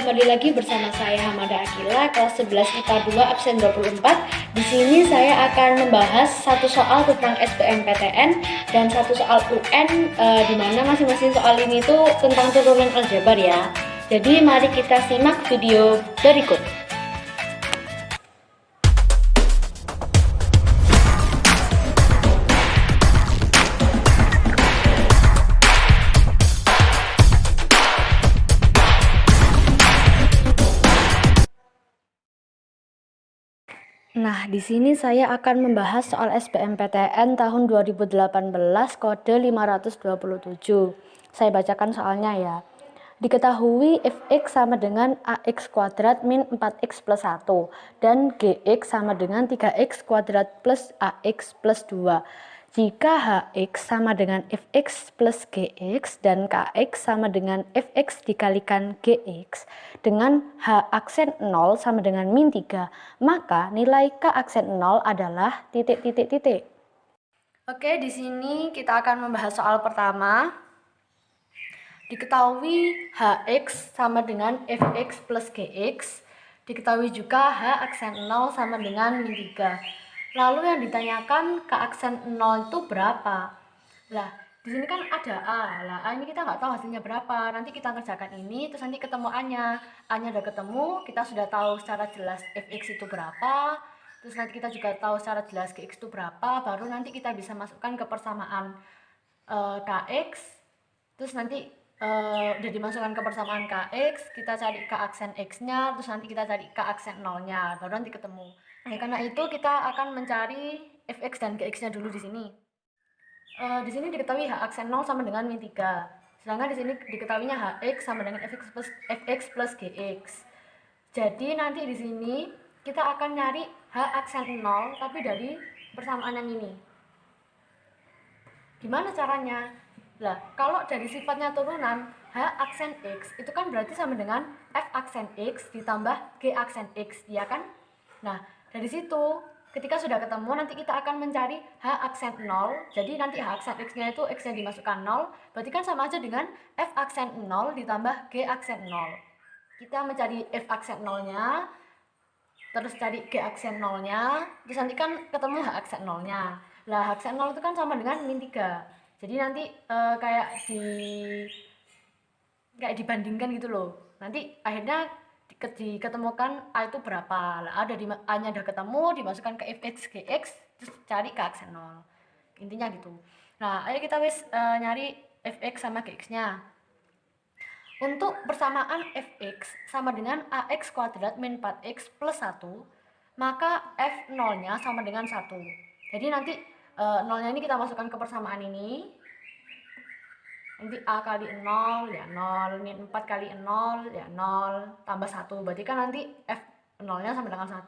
kembali lagi bersama saya Hamada Akila, kelas 11 IPA 2 absen 24. Di sini saya akan membahas satu soal tentang SBMPTN dan satu soal UN, di mana masing-masing soal ini tuh tentang turunan aljabar ya. Jadi mari kita simak video berikut. Nah, di sini saya akan membahas soal SBMPTN tahun 2018 kode 527. Saya bacakan soalnya ya. Diketahui fx sama dengan ax kuadrat min 4x plus 1 dan gx sama dengan 3x kuadrat plus ax plus 2. Jika hx sama dengan fx plus gx dan kx sama dengan fx dikalikan gx dengan h aksen 0 sama dengan min 3, maka nilai k aksen 0 adalah titik. Oke, di sini kita akan membahas soal pertama. Diketahui hx sama dengan fx plus gx, diketahui juga h aksen 0 sama dengan min 3. Lalu yang ditanyakan ke aksen 0 itu berapa? Lah, di sini kan ada A. Lah, A ini kita nggak tahu hasilnya berapa. Nanti kita kerjakan ini, terus nanti ketemu A-nya. A-nya udah ketemu, kita sudah tahu secara jelas fx itu berapa. Terus nanti kita juga tahu secara jelas gx itu berapa. Baru nanti kita bisa masukkan ke persamaan kx. Terus nanti udah dimasukkan ke persamaan kx, kita cari k aksen x-nya, terus nanti kita cari k aksen 0-nya, baru nanti ketemu. Nah, karena itu kita akan mencari fx dan gx-nya dulu di sini. Di sini diketahui h aksen 0 sama dengan min 3. Sedangkan di sini diketahuinya hx sama dengan fx plus gx. Jadi nanti di sini kita akan nyari h aksen 0 tapi dari persamaan yang ini. Gimana caranya? Lah, kalau dari sifatnya turunan, h aksen x itu kan berarti sama dengan f aksen x ditambah g aksen x, ya kan? Nah, dari situ ketika sudah ketemu nanti kita akan mencari h aksen 0. Jadi nanti h aksen x-nya itu x yang dimasukkan 0, berarti kan sama aja dengan f aksen 0 ditambah g aksen 0. Kita mencari f aksen 0-nya, terus cari g aksen 0-nya, terus nanti kan ketemu h aksen 0-nya. Lah, h aksen 0 itu kan sama dengan min 3. Jadi nanti kayak dibandingkan gitu loh. Nanti akhirnya diketemukan A itu berapa. Lah, ada A-nya udah ketemu, dimasukkan ke fx gx, terus cari ke aksen 0. Intinya gitu. Nah, ayo kita nyari fx sama gx-nya. Untuk persamaan fx sama dengan ax kuadrat min 4x plus 1, maka f0-nya sama dengan 1. Jadi nanti 0-nya ini kita masukkan ke persamaan ini. Nanti a kali 0 ya 0, min 4 kali 0 ya 0, tambah 1. Berarti kan nanti f0-nya sama dengan 1.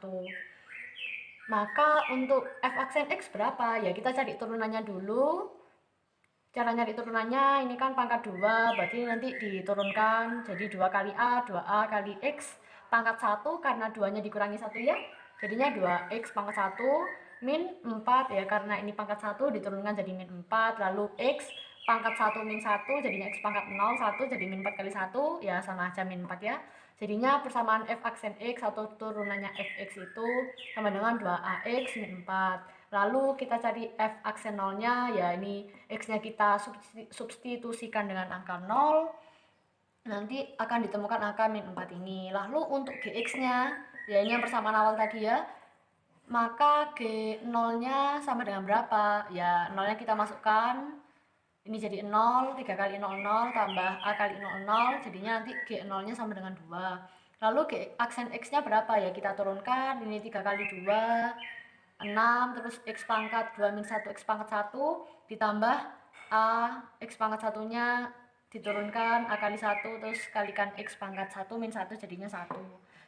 Maka untuk f aksen x berapa? Ya kita cari turunannya dulu. Cara nyari turunannya ini kan pangkat 2, berarti nanti diturunkan jadi 2 kali a, 2a kali x pangkat 1 karena 2-nya dikurangi 1 ya. Jadinya 2x pangkat 1 min 4 ya, karena ini pangkat 1 diturunkan jadi min 4, lalu x pangkat 1 min 1 jadinya x pangkat 0, 1 jadi min 4 kali 1 ya sama aja min 4 ya. Jadinya persamaan f aksen x atau turunannya fx itu sama dengan 2ax min 4. Lalu kita cari f aksen 0-nya, ya ini x-nya kita substitusikan dengan angka 0. Nanti akan ditemukan angka min 4 ini. Lalu untuk gx-nya, ya ini yang persamaan awal tadi ya. Maka g0-nya sama dengan berapa? Ya 0-nya kita masukkan. Ini jadi 0, 3 kali 0, 0, tambah a kali 0, 0, jadinya nanti g0-nya sama dengan 2. Lalu g aksen x-nya berapa? Ya kita turunkan, ini 3 kali 2, 6, terus x pangkat 2 min 1, x pangkat 1, ditambah a, x pangkat 1-nya diturunkan, a kali 1, terus kalikan x pangkat 1 min 1, jadinya 1.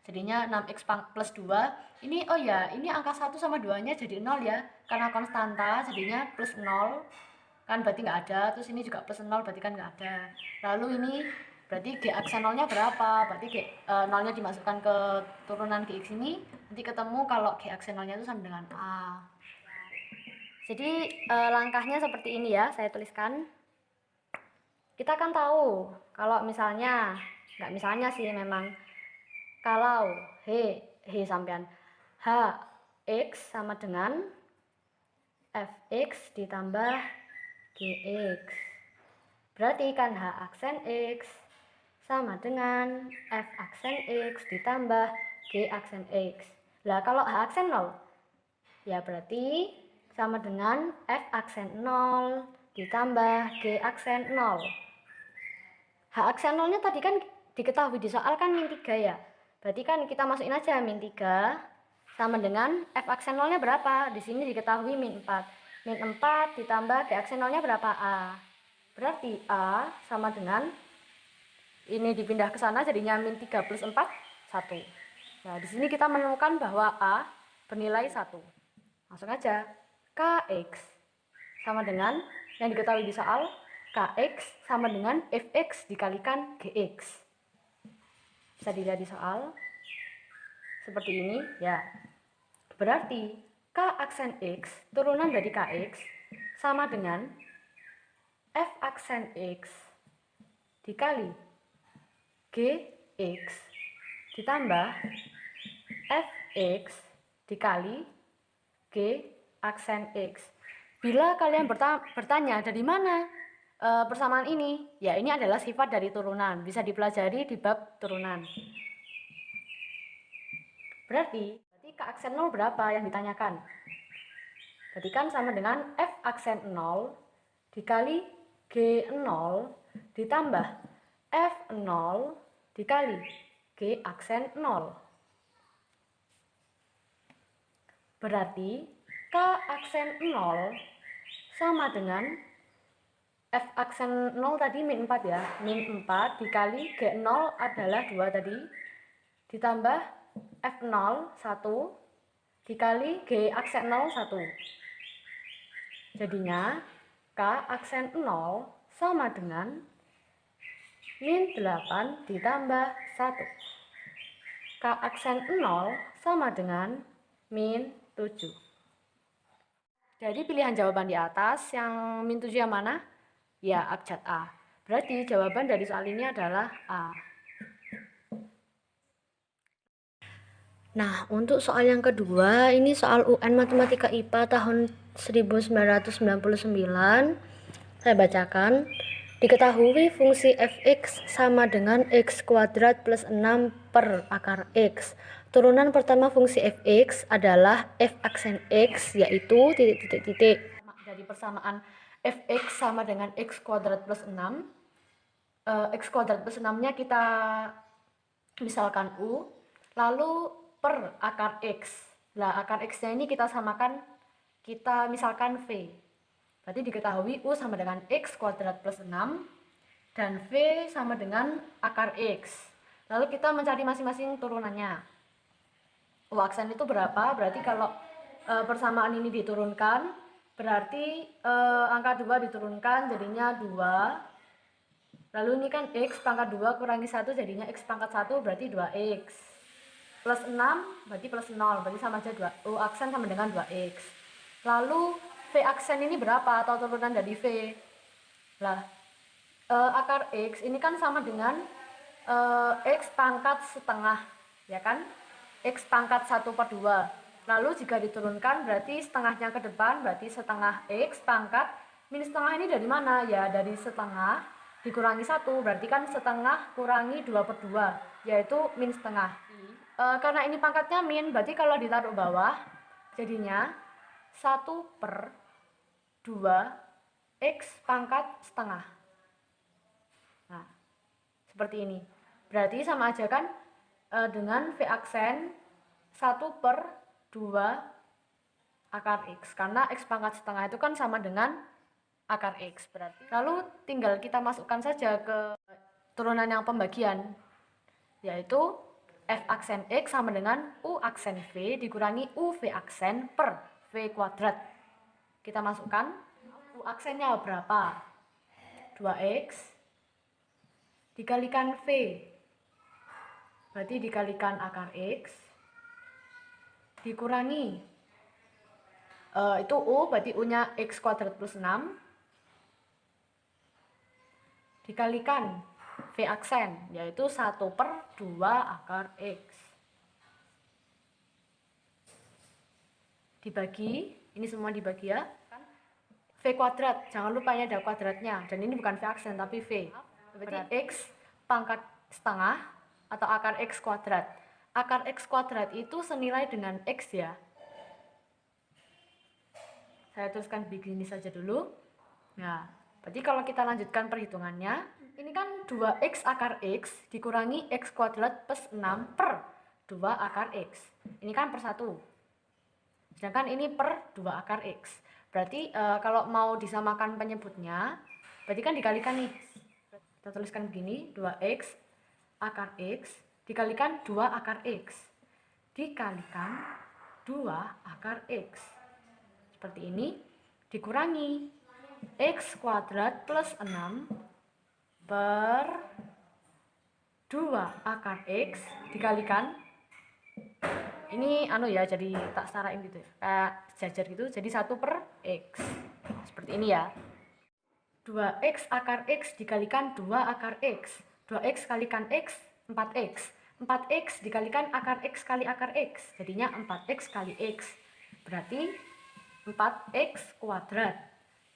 Jadinya 6x plus 2. Ini, oh ya, ini angka 1 sama 2-nya jadi 0 ya, karena konstanta, jadinya plus 0. Kan berarti nggak ada, terus ini juga plus 0, berarti kan nggak ada. Lalu ini berarti g aksen 0-nya berapa? Berarti 0-nya dimasukkan ke turunan gx ini, nanti ketemu kalau g aksen 0-nya itu sama dengan a. Jadi langkahnya seperti ini ya, saya tuliskan. Kita kan tahu kalau misalnya, nggak misalnya sih memang, kalau sampean Hx sama dengan Fx ditambah Gx. Berarti kan H aksen X sama dengan F aksen X ditambah G aksen X. Lah kalau H aksen 0, ya berarti sama dengan F aksen 0 ditambah G aksen 0. H aksen 0-nya tadi kan diketahui di soal kan min 3 ya. Berarti kan kita masukin aja min 3 sama dengan F aksen 0-nya berapa? Di sini diketahui min 4. Min 4 ditambah G aksen 0-nya berapa? A. Berarti A sama dengan, ini dipindah ke sana jadinya min 3 plus 4, 1. Nah, di sini kita menemukan bahwa A bernilai 1. Langsung aja. Kx sama dengan yang diketahui di soal, Kx sama dengan Fx dikalikan Gx. Bisa dilihat di soal seperti ini ya. Berarti K aksen X turunan dari Kx sama dengan F aksen X dikali Gx ditambah Fx dikali G aksen X. Bila kalian bertanya dari mana persamaan ini, ya ini adalah sifat dari turunan, bisa dipelajari di bab turunan. Berarti K aksen 0 berapa yang ditanyakan? Berarti kan sama dengan F aksen 0 dikali G0 ditambah F0 dikali G aksen 0. Berarti K aksen 0 sama dengan F aksen 0 tadi min 4 ya. Min 4 dikali G0 adalah 2 tadi. Ditambah F0 1 dikali G aksen 0 1. Jadinya K aksen 0 sama dengan min 8 ditambah 1. K aksen 0 sama dengan min 7. Jadi pilihan jawaban di atas yang min 7 yang mana? Ya, abjad A. Berarti jawaban dari soal ini adalah A. Nah, untuk soal yang kedua, ini soal UN Matematika IPA tahun 1999. Saya bacakan. Diketahui fungsi fx sama dengan x kuadrat plus 6 per akar x. Turunan pertama fungsi fx adalah f aksen x, yaitu titik-titik-titik. Dari persamaan fx sama dengan x kuadrat plus 6. X kuadrat plus 6-nya kita misalkan u, lalu per akar x. Lah, akar x-nya ini kita samakan, kita misalkan v. Berarti diketahui u sama dengan x kuadrat plus 6 dan v sama dengan akar x. Lalu kita mencari masing-masing turunannya. U aksen itu berapa? Berarti kalau persamaan ini diturunkan, berarti angka 2 diturunkan jadinya 2. Lalu ini kan x pangkat 2 kurangi 1 jadinya x pangkat 1 berarti 2x. Plus 6 berarti plus 0, berarti sama aja 2. U aksen sama dengan 2x. Lalu V aksen ini berapa atau turunan dari V? Lah, akar X ini kan sama dengan X pangkat setengah, ya kan? X pangkat 1/2. Lalu jika diturunkan berarti setengahnya ke depan, berarti setengah X pangkat. Min setengah ini dari mana? Ya dari setengah dikurangi 1, berarti kan setengah kurangi 2/2, yaitu min setengah. Karena ini pangkatnya min, berarti kalau ditaruh bawah jadinya 1/2 x pangkat setengah. Nah, seperti ini. Berarti sama aja kan dengan V aksen 1/2 akar x. Karena x pangkat setengah itu kan sama dengan akar x. Berarti lalu tinggal kita masukkan saja ke turunan yang pembagian, yaitu F aksen x sama dengan U aksen V dikurangi UV aksen per V kuadrat. Kita masukkan, U aksennya berapa? 2x dikalikan V, berarti dikalikan akar x, dikurangi, itu U, berarti U-nya x kuadrat plus 6, dikalikan V aksen, yaitu 1/2 akar X. Dibagi, ini semua dibagi ya. V kuadrat, jangan lupa ya ada kuadratnya. Dan ini bukan V aksen, tapi V. Berarti X pangkat setengah atau akar X kuadrat. Akar X kuadrat itu senilai dengan X ya. Saya tuliskan begini saja dulu. Nah, berarti kalau kita lanjutkan perhitungannya, ini kan 2X akar X dikurangi X kuadrat plus 6 per 2 akar X. Ini kan per 1. Sedangkan ini per 2 akar X. Berarti kalau mau disamakan penyebutnya, berarti kan dikalikan nih. Kita tuliskan begini, 2X akar X dikalikan 2 akar X dikalikan 2 akar X. Seperti ini, dikurangi X kuadrat plus 6 per 2 akar X dikalikan, ini ya, jadi tak setarain gitu ya, kayak jajar gitu, jadi 1/X. Seperti ini ya. 2X akar X dikalikan 2 akar X. 2X kalikan X, 4X. 4X dikalikan akar X kali akar X, jadinya 4X kali X. Berarti 4X kuadrat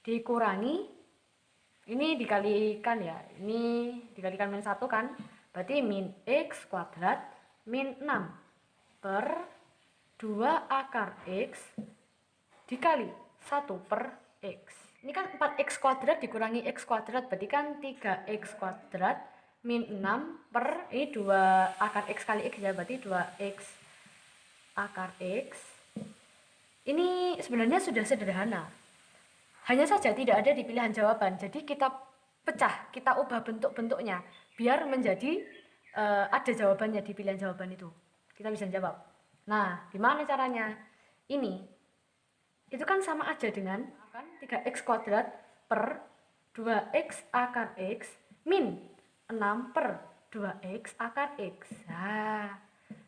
dikurangi, ini dikalikan ya, ini dikalikan min 1 kan, berarti min X kuadrat min 6 per 2 akar X dikali 1/X. Ini kan 4X kuadrat dikurangi X kuadrat, berarti kan 3X kuadrat min 6 per, ini 2 akar X kali X ya, berarti 2X akar X. Ini sebenarnya sudah sederhana, hanya saja tidak ada di pilihan jawaban. Jadi kita pecah, kita ubah bentuk-bentuknya biar menjadi ada jawabannya di pilihan jawaban itu. Kita bisa jawab. Nah, gimana caranya? Ini itu kan sama aja dengan 3X kuadrat per 2X akar X min 6 per 2X akar X. Nah,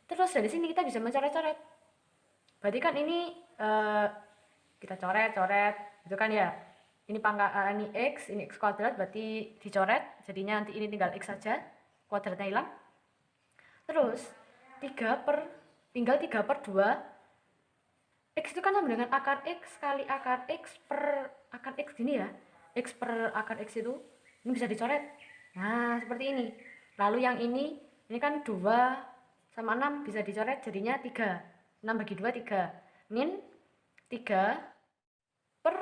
terus dari sini kita bisa mencoret-coret. Berarti kan ini kita coret-coret, itu kan ya. Ini ini X, ini X kuadrat, berarti dicoret. Jadinya nanti ini tinggal X saja, kuadratnya hilang. Terus tinggal 3/2. X itu kan sama dengan akar X kali akar X per akar X gini ya. X per akar X itu, ini bisa dicoret. Nah, seperti ini. Lalu yang ini kan 2 sama 6 bisa dicoret, jadinya 3. 6 bagi 2, 3. Min 3 per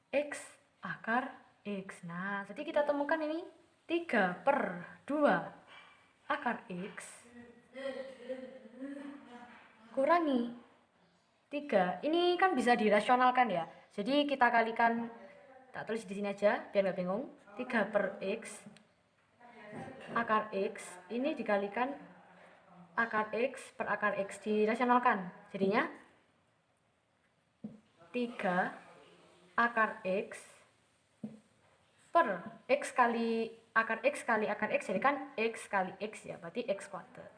X akar X. Nah, jadi kita temukan ini 3/2 akar X kurangi 3. Ini kan bisa dirasionalkan ya. Jadi kita kalikan, tak tulis di sini aja biar nggak bingung. 3/X akar X ini dikalikan akar X per akar X, dirasionalkan. Jadinya 3 akar X per X kali akar X kali akar X, jadi kan X kali X ya, berarti X kuadrat.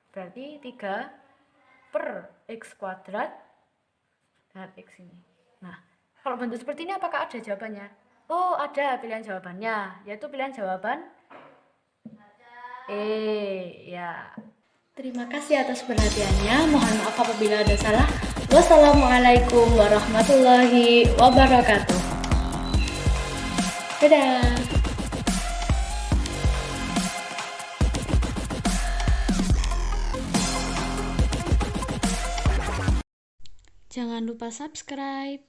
Berarti 3/X kuadrat dan X ini. Nah, kalau bentuk seperti ini apakah ada jawabannya? Oh, ada pilihan jawabannya, yaitu pilihan jawaban E ya. Terima kasih atas perhatiannya. Mohon maaf apabila ada salah. Wassalamualaikum warahmatullahi wabarakatuh. Dadah. Jangan lupa subscribe.